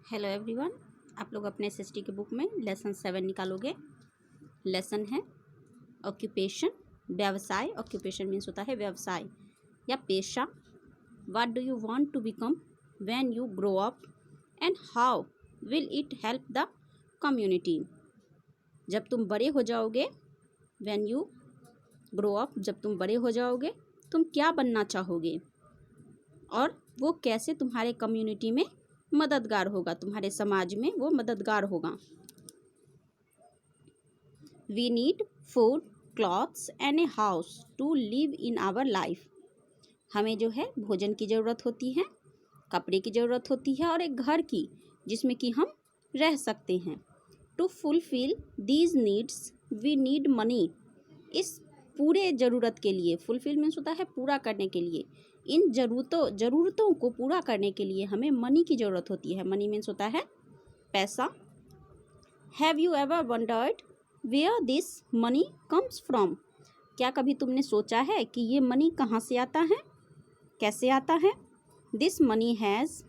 Hello everyone. आप लोग अपने एसएसटी के बुक में लेसन 7 निकालोगे। लेसन है ऑक्यूपेशन, व्यवसाय। ऑक्यूपेशन मीन्स होता है व्यवसाय या पेशा। What do you want to become when you grow up and how will it help the community. जब तुम बड़े हो जाओगे, व्हेन यू ग्रो अप, जब तुम बड़े हो जाओगे तुम क्या बनना चाहोगे और वो कैसे तुम्हारे कम्युनिटी में मददगार होगा, तुम्हारे समाज में वो मददगार होगा। We need food, clothes and a house to live in our life. हमें जो है भोजन की ज़रूरत होती है, कपड़े की ज़रूरत होती है और एक घर की जिसमें कि हम रह सकते हैं। To fulfil these needs we need money. इस पूरे ज़रूरत के लिए, फुलफिल मीन्स होता है पूरा करने के लिए, इन ज़रूरतों को पूरा करने के लिए हमें मनी की ज़रूरत होती है। मनी मीन्स होता है पैसा। Have you ever wondered where this money comes from. क्या कभी तुमने सोचा है कि ये मनी कहाँ से आता है, कैसे आता है। This money has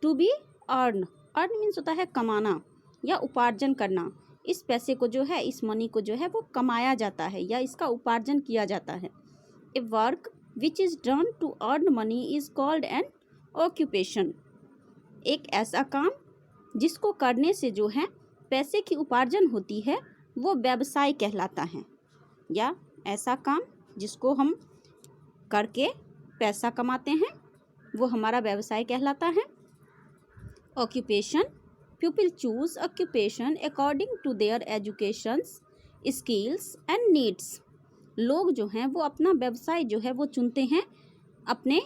to be earn. Earn means होता है कमाना या उपार्जन करना। इस पैसे को जो है, इस मनी को जो है वो कमाया जाता है या इसका उपार्जन किया जाता है। A work which is done to earn money is called an occupation. एक ऐसा काम जिसको करने से जो है पैसे की उपार्जन होती है वो व्यवसाय कहलाता है, या ऐसा काम जिसको हम करके पैसा कमाते हैं वो हमारा व्यवसाय कहलाता है। Occupation, people choose occupation according to their educations, skills and needs. लोग जो हैं वो अपना व्यवसाय जो है वो चुनते हैं अपने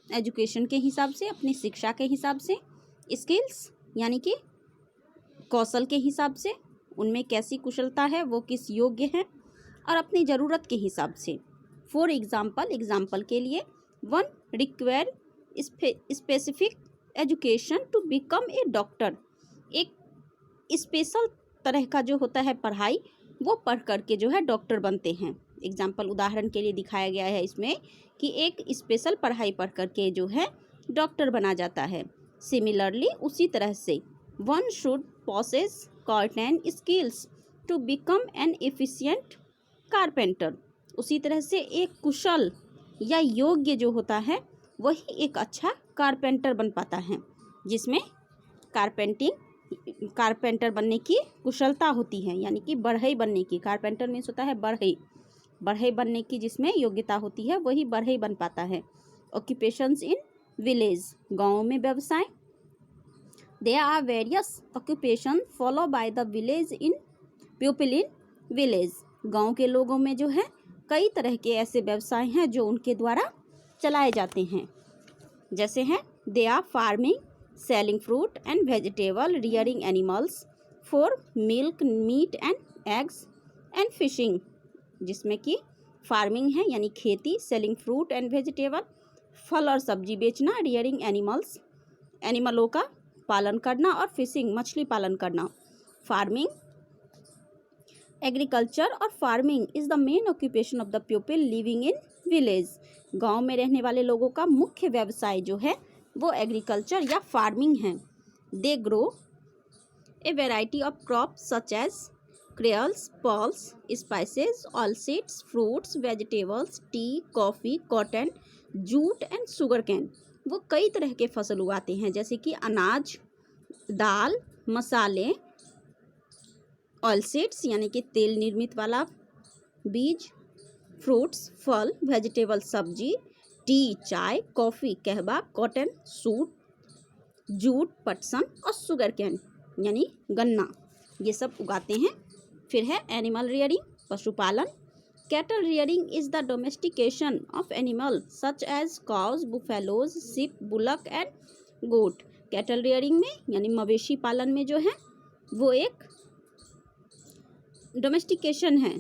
एजुकेशन के हिसाब से, अपनी शिक्षा के हिसाब से, स्किल्स यानी कि कौशल के हिसाब से, उनमें कैसी कुशलता है, वो किस योग्य हैं, और अपनी ज़रूरत के हिसाब से। फॉर एग्जाम्पल के लिए, one require specific education to become a doctor. एक स्पेशल तरह का जो होता है पढ़ाई, वो पढ़ करके जो है डॉक्टर बनते हैं। एग्जाम्पल, उदाहरण के लिए दिखाया गया है इसमें कि एक स्पेशल पढ़ाई पढ़ करके जो है डॉक्टर बना जाता है। सिमिलरली, उसी तरह से one should possess certain skills to become an efficient carpenter। उसी तरह से एक कुशल या योग्य जो होता है वही एक अच्छा कारपेंटर बन पाता है, जिसमें कारपेंटर बनने की कुशलता होती है, यानी कि बढ़ई बनने की। कारपेंटर मीन्स होता है बढ़ई बनने की जिसमें योग्यता होती है वही बढ़ई बन पाता है। ऑक्यूपेशंस इन विलेज, गाँव में व्यवसाय। There are various occupations followed by the village in people in village। गाँव के लोगों में जो है कई तरह के ऐसे व्यवसाय हैं जो उनके द्वारा चलाए जाते हैं। जैसे हैं, they are farming, selling fruit and vegetable, rearing animals for milk, meat and eggs and fishing। जिसमें कि फार्मिंग है यानी खेती, सेलिंग फ्रूट एंड वेजिटेबल, फल और सब्जी बेचना, रियरिंग एनिमल्स, एनिमलों का पालन करना, और फिशिंग, मछली पालन करना। फार्मिंग, एग्रीकल्चर और farming is the main occupation of the people living in village. गांव में रहने वाले लोगों का मुख्य व्यवसाय जो है वो एग्रीकल्चर या फार्मिंग है। They grow a variety of crops such as cereals, pulse, spices, oilseeds, fruits, vegetables, tea, coffee, cotton, jute and sugarcane. वो कई तरह के फसल उगाते हैं जैसे कि अनाज, दाल, मसाले, ऑयलसीड्स यानी कि तेल निर्मित वाला बीज, फ्रूट्स फल, वेजिटेबल सब्जी, टी चाय, कॉफ़ी कहवा, कॉटन सूट, जूट पटसन और शुगर कैन यानी गन्ना, ये सब उगाते हैं। फिर है एनिमल रियरिंग, पशुपालन। Cattle rearing is the domestication of animal such as cows, buffaloes, sheep, bullock and goat. Cattle rearing में यानी मवेशी पालन में जो है वो एक डोमेस्टिकेशन है,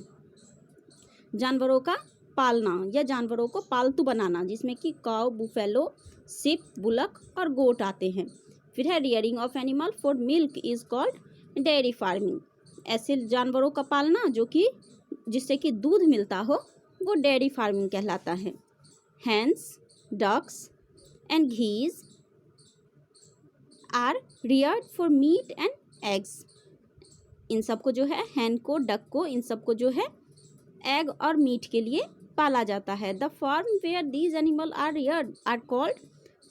जानवरों का पालना या जानवरों को पालतू बनाना, जिसमें कि काउ, बुफेलो, शिप, बुलक और गोट आते हैं। फिर है rearing of animal for milk is called dairy farming. ऐसे जानवरों का पालना जो कि जिससे कि दूध मिलता हो वो डेयरी फार्मिंग कहलाता है। Hens, ducks and geese are reared for meat and eggs. इन सबको जो है, हैन को, डक को, इन सबको जो है एग और मीट के लिए पाला जाता है। The farm where these animal are reared are called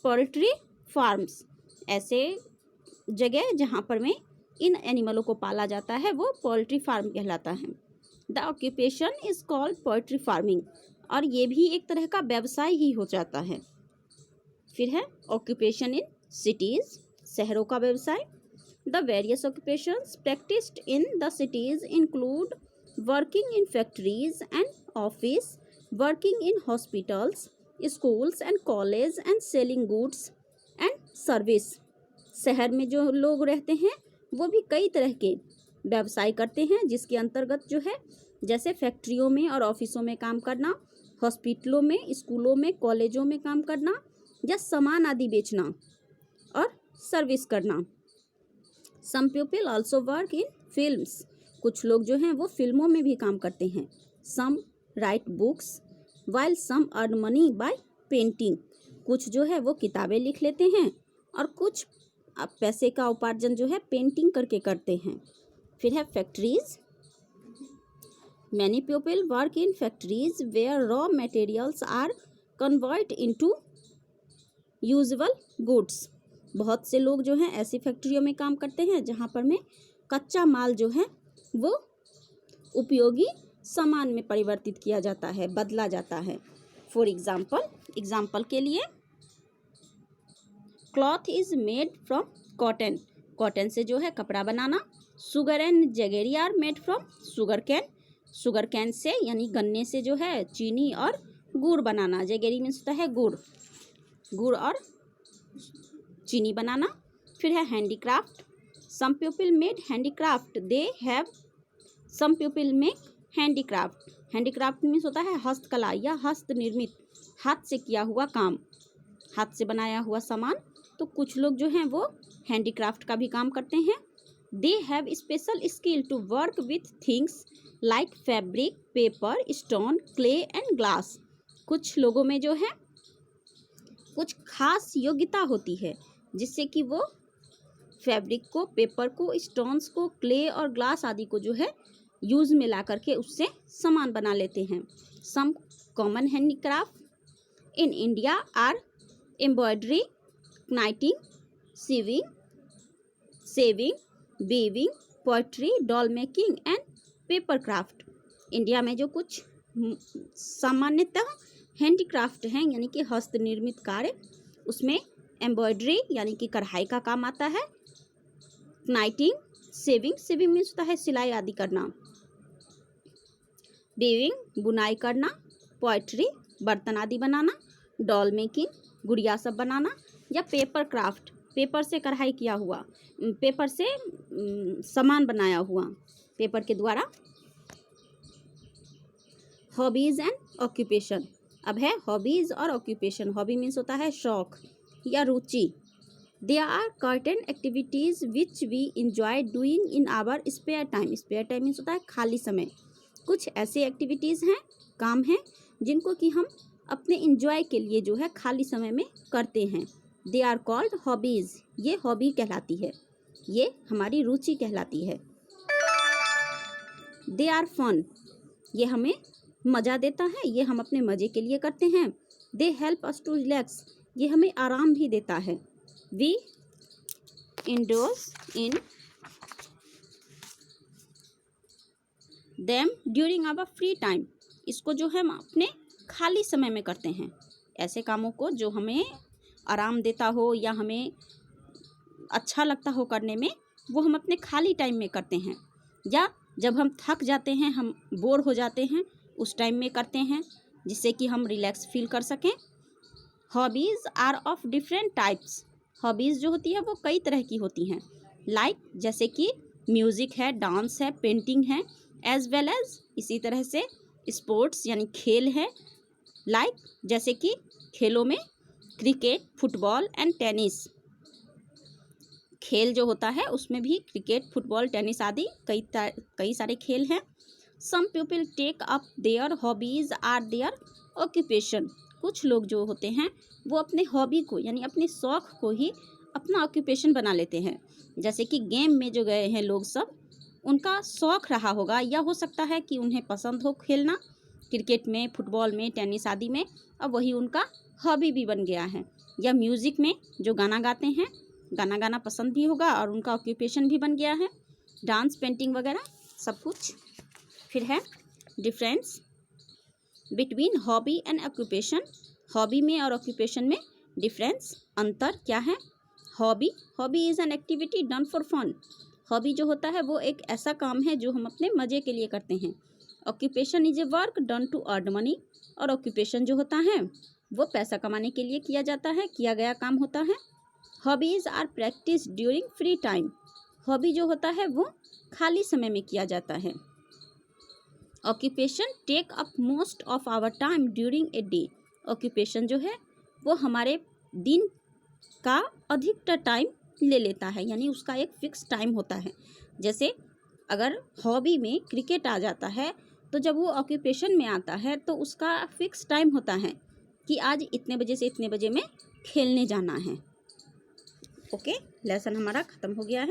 poultry farms. ऐसे जगह जहाँ पर में इन एनिमलों को पाला जाता है वो पोल्ट्री फार्म कहलाता है। The occupation is called poultry farming. और ये भी एक तरह का व्यवसाय ही हो जाता है। फिर है ऑक्यूपेशन इन सिटीज़, शहरों का व्यवसाय। The various occupations practised in the cities include working in factories and office, working in hospitals, schools and college and selling goods and service. शहर में जो लोग रहते हैं वो भी कई तरह के व्यवसाय करते हैं, जिसके अंतर्गत जो है जैसे फैक्ट्रियों में और ऑफिसों में काम करना, हॉस्पिटलों में, स्कूलों में, कॉलेजों में काम करना, या सामान आदि बेचना और सर्विस करना। Some people also work in films. कुछ लोग जो हैं वो फिल्मों में भी काम करते हैं। Some write books while some earn money by painting. कुछ जो है वो किताबें लिख लेते हैं और कुछ पैसे का उपार्जन जो है पेंटिंग करके करते हैं। फिर है factories. Many people work in factories where raw materials are convert into usable goods. बहुत से लोग जो हैं ऐसी फैक्ट्रियों में काम करते हैं जहाँ पर में कच्चा माल जो है वो उपयोगी सामान में परिवर्तित किया जाता है, बदला जाता है। फॉर एग्जाम्पल के लिए cloth is made from cotton. Cotton से जो है कपड़ा बनाना। Sugar and jaggery are made from sugar cane. Sugar cane से यानी गन्ने से जो है चीनी और गुड़ बनाना। जगेरी मीन्स होता है गुड़, गुड़ और चीनी बनाना। फिर है handicraft. Some people made handicraft, they have some people make handicraft. Handicraft means होता है हस्तकला या हस्त निर्मित, हाथ से किया हुआ काम, हाथ से बनाया हुआ सामान। तो कुछ लोग जो हैं वो हैंडीक्राफ्ट का भी काम करते हैं। They have special skill to work with things like fabric, paper, stone, clay and glass. कुछ लोगों में जो है कुछ खास योग्यता होती है जिससे कि वो फैब्रिक को, पेपर को, स्टोन्स को, क्ले और ग्लास आदि को जो है यूज़ में ला करके उससे सामान बना लेते हैं। Some common handicraft in India are embroidery, knitting, sewing, weaving, poetry, doll making and paper craft. India में जो कुछ सामान्यतः हैंडीक्राफ्ट हैं यानी कि हस्त निर्मित कार्य, उसमें एम्ब्रॉयडरी यानी कि कढ़ाई का काम आता है, नाइटिंग, सेविंग मीन्स होता है सिलाई आदि करना, वीविंग बुनाई करना, पोएट्री बर्तन आदि बनाना, डॉल मेकिंग गुड़िया सब बनाना, या पेपर क्राफ्ट पेपर से कढ़ाई किया हुआ, पेपर से सामान बनाया हुआ पेपर के द्वारा। Hobbies and occupation. अब है हॉबीज़ और ऑक्यूपेशन। हॉबी मीन्स होता है शौक या रुचि। There are certain activities which we enjoy doing in our spare time. Spare time means होता है खाली समय। कुछ ऐसे एक्टिविटीज़ हैं, काम हैं जिनको कि हम अपने इंजॉय के लिए जो है खाली समय में करते हैं। They are called hobbies. ये हॉबी कहलाती है, ये हमारी रुचि कहलाती है। They are fun. ये हमें मज़ा देता है, ये हम अपने मज़े के लिए करते हैं। They help us to relax. ये हमें आराम भी देता है। We indulge in them during our free time. इसको जो है हम अपने खाली समय में करते हैं। ऐसे कामों को जो हमें आराम देता हो या हमें अच्छा लगता हो करने में, वो हम अपने खाली टाइम में करते हैं, या जब हम थक जाते हैं, हम बोर हो जाते हैं, उस टाइम में करते हैं जिससे कि हम रिलैक्स फील कर सकें। Hobbies are of different types. Hobbies जो होती है वो कई तरह की होती हैं। लाइक जैसे कि म्यूज़िक है, डांस है, पेंटिंग है, एज वेल एज इसी तरह से स्पोर्ट्स यानी खेल है। लाइक जैसे कि खेलों में क्रिकेट, फुटबॉल एंड टेनिस। खेल जो होता है उसमें भी क्रिकेट, फुटबॉल, टेनिस आदि कई सारे खेल हैं। Some people take up their hobbies are their occupation. कुछ लोग जो होते हैं वो अपने हॉबी को यानी अपने शौक़ को ही अपना ऑक्यूपेशन बना लेते हैं। जैसे कि गेम में जो गए हैं लोग सब, उनका शौक़ रहा होगा या हो सकता है कि उन्हें पसंद हो खेलना क्रिकेट में, फुटबॉल में, टेनिस आदि में, अब वही उनका हॉबी भी बन गया है। या म्यूज़िक में जो गाना गाते हैं, गाना गाना पसंद भी होगा और उनका ऑक्यूपेशन भी बन गया है। डांस, पेंटिंग वगैरह सब कुछ। फिर है difference between hobby and occupation. Hobby में और ऑक्यूपेशन में डिफरेंस, अंतर क्या है। Hobby is an activity done for fun. Hobby जो होता है वो एक ऐसा काम है जो हम अपने मज़े के लिए करते हैं। Occupation is a work done to earn money. और ऑक्यूपेशन जो होता है वो पैसा कमाने के लिए किया जाता है, किया गया काम होता है। Hobbies are practice during free time. Hobby जो होता है वो खाली समय में किया जाता है। Occupation take up most of our time during a day. Occupation जो है वो हमारे दिन का अधिकतर टाइम ले लेता है, यानी उसका एक फिक्स टाइम होता है। जैसे अगर हॉबी में क्रिकेट आ जाता है तो जब वो ऑक्यूपेशन में आता है तो उसका फिक्स टाइम होता है कि आज इतने बजे से इतने बजे में खेलने जाना है। ओके, लेसन हमारा ख़त्म हो गया है।